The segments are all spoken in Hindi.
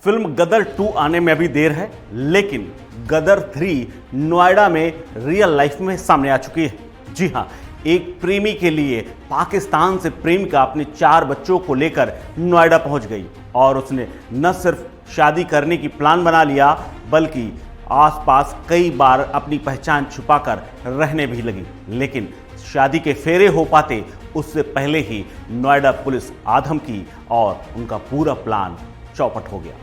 फिल्म गदर 2 आने में अभी देर है, लेकिन गदर 3 नोएडा में रियल लाइफ में सामने आ चुकी है। जी हां, एक प्रेमी के लिए पाकिस्तान से प्रेमिका अपने 4 बच्चों को लेकर नोएडा पहुंच गई और उसने न सिर्फ शादी करने की प्लान बना लिया, बल्कि आसपास कई बार अपनी पहचान छुपाकर रहने भी लगी। लेकिन शादी के फेरे हो पाते उससे पहले ही नोएडा पुलिस आधम की और उनका पूरा प्लान चौपट हो गया।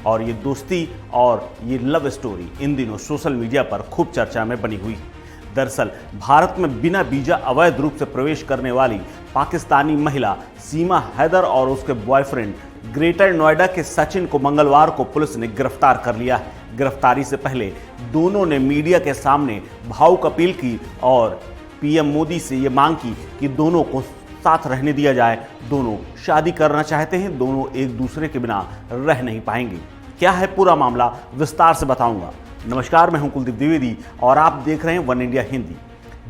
और ये दोस्ती और ये लव स्टोरी इन दिनों सोशल मीडिया पर खूब चर्चा में बनी हुई है। दरअसल भारत में बिना वीजा अवैध रूप से प्रवेश करने वाली पाकिस्तानी महिला सीमा हैदर और उसके बॉयफ्रेंड ग्रेटर नोएडा के सचिन को मंगलवार को पुलिस ने गिरफ्तार कर लिया है। गिरफ्तारी से पहले दोनों ने मीडिया के सामने भावुक अपील की और पीएम मोदी से ये मांग की कि दोनों को साथ रहने दिया जाए। दोनों शादी करना चाहते हैं, दोनों एक दूसरे के बिना रह नहीं पाएंगे। क्या है पूरा मामला, विस्तार से बताऊंगा। नमस्कार, मैं हूं कुलदीप द्विवेदी और आप देख रहे हैं वन इंडिया हिंदी।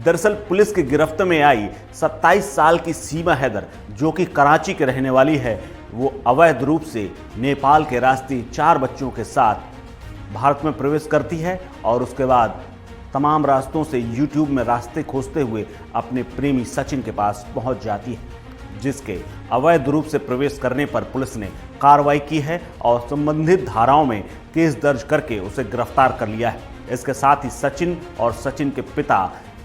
दरअसल पुलिस की गिरफ्त में आई 27 साल की सीमा हैदर, जो कि कराची के रहने वाली है, वो अवैध रूप से नेपाल के रास्ते 4 बच्चों के साथ भारत में प्रवेश करती है और उसके बाद तमाम रास्तों से यूट्यूब में रास्ते खोजते हुए अपने प्रेमी सचिन के पास पहुंच जाती है, जिसके अवैध रूप से प्रवेश करने पर पुलिस ने कार्रवाई की है और संबंधित धाराओं में केस दर्ज करके उसे गिरफ्तार कर लिया है। इसके साथ ही सचिन और सचिन के पिता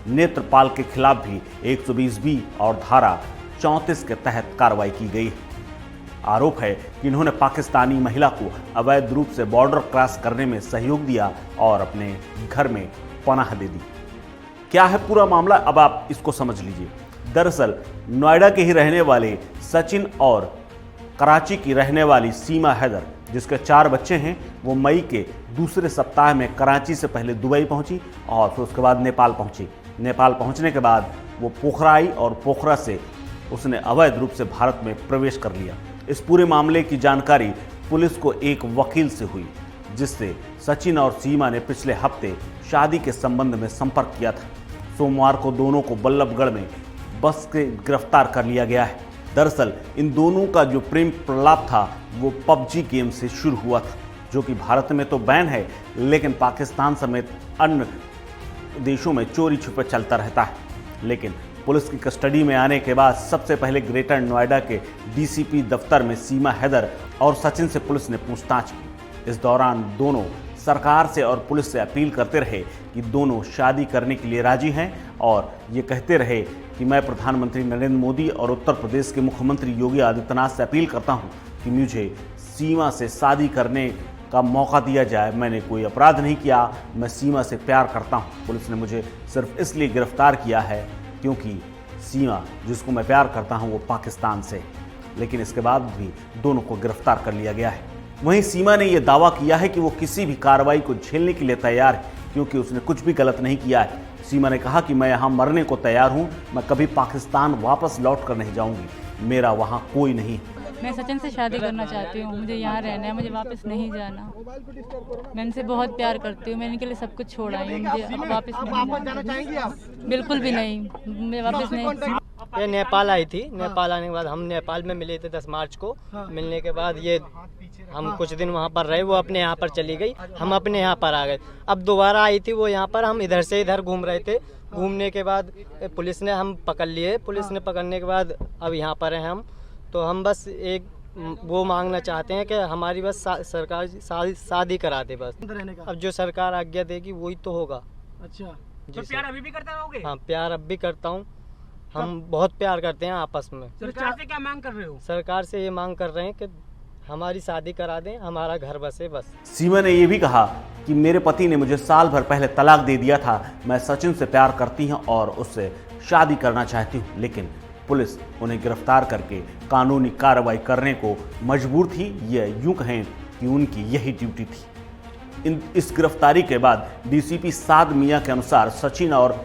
नेत्रपाल के खिलाफ भी 120B और धारा 34 के तहत कार्रवाई की गई है। आरोप है कि इन्होंने पाकिस्तानी महिला को अवैध रूप से बॉर्डर क्रॉस करने में सहयोग दिया और अपने घर में पनाह दे दी। क्या है पूरा मामला, अब आप इसको समझ लीजिए। दरअसल नोएडा के ही रहने वाले सचिन और कराची की रहने वाली सीमा हैदर, जिसके 4 बच्चे हैं, वो मई के दूसरे सप्ताह में कराची से पहले दुबई पहुंची और फिर उसके बाद नेपाल पहुंची। नेपाल पहुंचने के बाद वो पोखरा आई और पोखरा से उसने अवैध रूप से भारत में प्रवेश कर लिया। इस पूरे मामले की जानकारी पुलिस को एक वकील से हुई, जिससे सचिन और सीमा ने पिछले हफ्ते शादी के संबंध में संपर्क किया था। सोमवार को दोनों को बल्लभगढ़ में बस के गिरफ्तार कर लिया गया है। दरअसल इन दोनों का जो प्रेम प्रलाप था वो पबजी गेम से शुरू हुआ था, जो कि भारत में तो बैन है, लेकिन पाकिस्तान समेत अन्य देशों में चोरी छुपे चलता रहता है। लेकिन पुलिस की कस्टडी में आने के बाद सबसे पहले ग्रेटर नोएडा के डीसीपी दफ्तर में सीमा हैदर और सचिन से पुलिस ने पूछताछ की। इस दौरान दोनों सरकार से और पुलिस से अपील करते रहे कि दोनों शादी करने के लिए राजी हैं और ये कहते रहे कि मैं प्रधानमंत्री नरेंद्र मोदी और उत्तर प्रदेश के मुख्यमंत्री योगी आदित्यनाथ से अपील करता हूं कि मुझे सीमा से शादी करने का मौका दिया जाए। मैंने कोई अपराध नहीं किया, मैं सीमा से प्यार करता हूं। पुलिस ने मुझे सिर्फ इसलिए गिरफ्तार किया है क्योंकि सीमा, जिसको मैं प्यार करता हूं, वो पाकिस्तान से है। लेकिन इसके बाद भी दोनों को गिरफ्तार कर लिया गया है। वहीं सीमा ने यह दावा किया है कि वो किसी भी कार्रवाई को झेलने के लिए तैयार है, क्योंकि उसने कुछ भी गलत नहीं किया है। सीमा ने कहा कि मैं यहाँ मरने को तैयार हूँ, मैं कभी पाकिस्तान वापस लौट कर नहीं जाऊँगी, मेरा वहाँ कोई नहीं। मैं सचिन से शादी करना चाहती हूँ, मुझे यहाँ रहना है, मुझे वापस नहीं जाना। मैं इनसे बहुत प्यार करती हूँ, मैं इनके लिए सब कुछ छोड़ आई हूँ, मुझे अब वापस नहीं जाना। बिल्कुल भी नहीं, मैं वापस नहीं। ये नेपाल आई थी, नेपाल आने के बाद हम नेपाल में मिले थे 10 मार्च को। मिलने के बाद ये हम कुछ दिन वहाँ पर रहे, वो अपने यहाँ पर चली गई, हम अपने यहाँ पर आ गए। अब दोबारा आई थी वो यहाँ पर, हम इधर से इधर घूम रहे थे। घूमने के बाद पुलिस ने हम पकड़ लिए। पुलिस ने पकड़ने के बाद अब यहाँ पर हैं हम। तो हम बस एक वो मांगना चाहते हैं कि हमारी बस सरकार शादी करा दे बस। अब जो सरकार आज्ञा देगी वही तो होगा। अच्छा, तो प्यार अभी भी करते रहोगे? हाँ, प्यार अब भी करता हूँ। हम बहुत प्यार करते हैं आपस में। सरकार से क्या मांग कर रहे हो? सरकार से ये मांग कर रहे हैं कि हमारी शादी करा दें, हमारा घर बसे बस। सीमा ने यह भी कहा कि मेरे पति ने मुझे साल भर पहले तलाक दे दिया था, मैं सचिन से प्यार करती हूं और उससे शादी करना चाहती हूं, लेकिन पुलिस उन्हें गिरफ्तार करके कानूनी कार्रवाई करने को मजबूर थी। यह यूं कहें कि उनकी यही ड्यूटी थी। इस गिरफ्तारी के बाद डीसीपी साद मियां के अनुसार सचिन और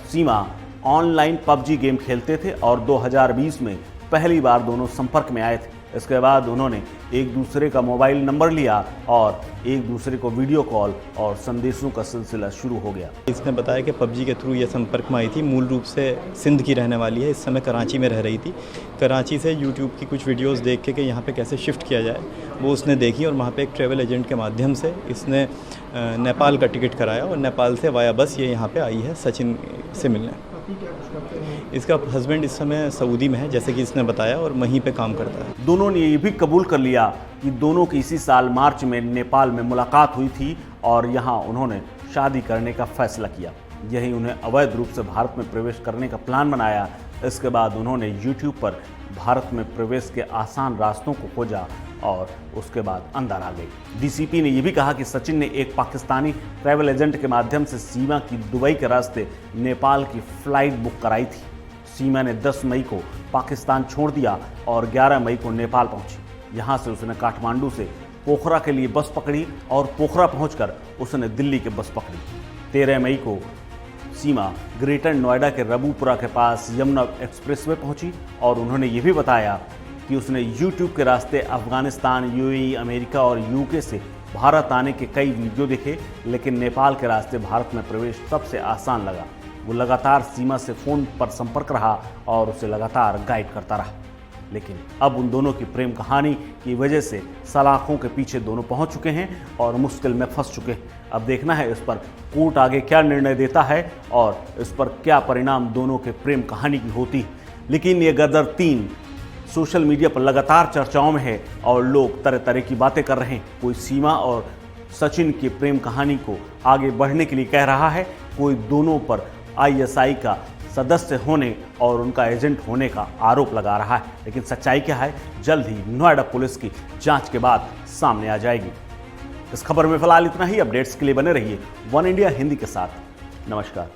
सीमा ऑनलाइन पबजी गेम खेलते थे और 2020 में पहली बार दोनों संपर्क में आए थे। इसके बाद उन्होंने एक दूसरे का मोबाइल नंबर लिया और एक दूसरे को वीडियो कॉल और संदेशों का सिलसिला शुरू हो गया। इसने बताया कि पबजी के थ्रू ये संपर्क में आई थी। मूल रूप से सिंध की रहने वाली है, इस समय कराची में रह रही थी। कराची से यूट्यूब की कुछ वीडियोस देख के कि यहाँ पे कैसे शिफ्ट किया जाए वो उसने देखी और वहाँ पे एक ट्रैवल एजेंट के माध्यम से इसने नेपाल का टिकट कराया और नेपाल से वाया बस ये यहाँ पे आई है सचिन से मिलने। इसका हस्बैंड इस समय सऊदी में है जैसे कि इसने बताया और वहीं पे काम करता है। दोनों ने ये भी कबूल कर लिया कि दोनों की इसी साल मार्च में नेपाल में मुलाकात हुई थी और यहाँ उन्होंने शादी करने का फैसला किया। यही उन्हें अवैध रूप से भारत में प्रवेश करने का प्लान बनाया। इसके बाद उन्होंने यूट्यूब पर भारत में प्रवेश के आसान रास्तों को खोजा और उसके बाद अंदर आ गई। डीसीपी ने यह भी कहा कि सचिन ने एक पाकिस्तानी ट्रैवल एजेंट के माध्यम से सीमा की दुबई के रास्ते नेपाल की फ्लाइट बुक कराई थी। सीमा ने 10 मई को पाकिस्तान छोड़ दिया और 11 मई को नेपाल पहुंची। यहां से उसने काठमांडू से पोखरा के लिए बस पकड़ी और पोखरा पहुंचकर उसने दिल्ली की बस पकड़ी। 13 मई को सीमा ग्रेटर नोएडा के रबूपुरा के पास यमुना एक्सप्रेसवे पहुंची और उन्होंने ये भी बताया कि उसने यूट्यूब के रास्ते अफगानिस्तान, यूएई, अमेरिका और यूके से भारत आने के कई वीडियो देखे, लेकिन नेपाल के रास्ते भारत में प्रवेश सबसे आसान लगा। वो लगातार सीमा से फ़ोन पर संपर्क रहा और उसे लगातार गाइड करता रहा। लेकिन अब उन दोनों की प्रेम कहानी की वजह से सलाखों के पीछे दोनों पहुंच चुके हैं और मुश्किल में फंस चुके हैं। अब देखना है इस पर कोर्ट आगे क्या निर्णय देता है और इस पर क्या परिणाम दोनों के प्रेम कहानी की होती है। लेकिन ये गदर 3 सोशल मीडिया पर लगातार चर्चाओं में है और लोग तरह तरह की बातें कर रहे हैं। कोई सीमा और सचिन की प्रेम कहानी को आगे बढ़ने के लिए कह रहा है, कोई दोनों पर आईएसआई का सदस्य होने और उनका एजेंट होने का आरोप लगा रहा है। लेकिन सच्चाई क्या है, जल्द ही नोएडा पुलिस की जांच के बाद सामने आ जाएगी। इस खबर में फिलहाल इतना ही। अपडेट्स के लिए बने रहिए वन इंडिया हिंदी के साथ। नमस्कार।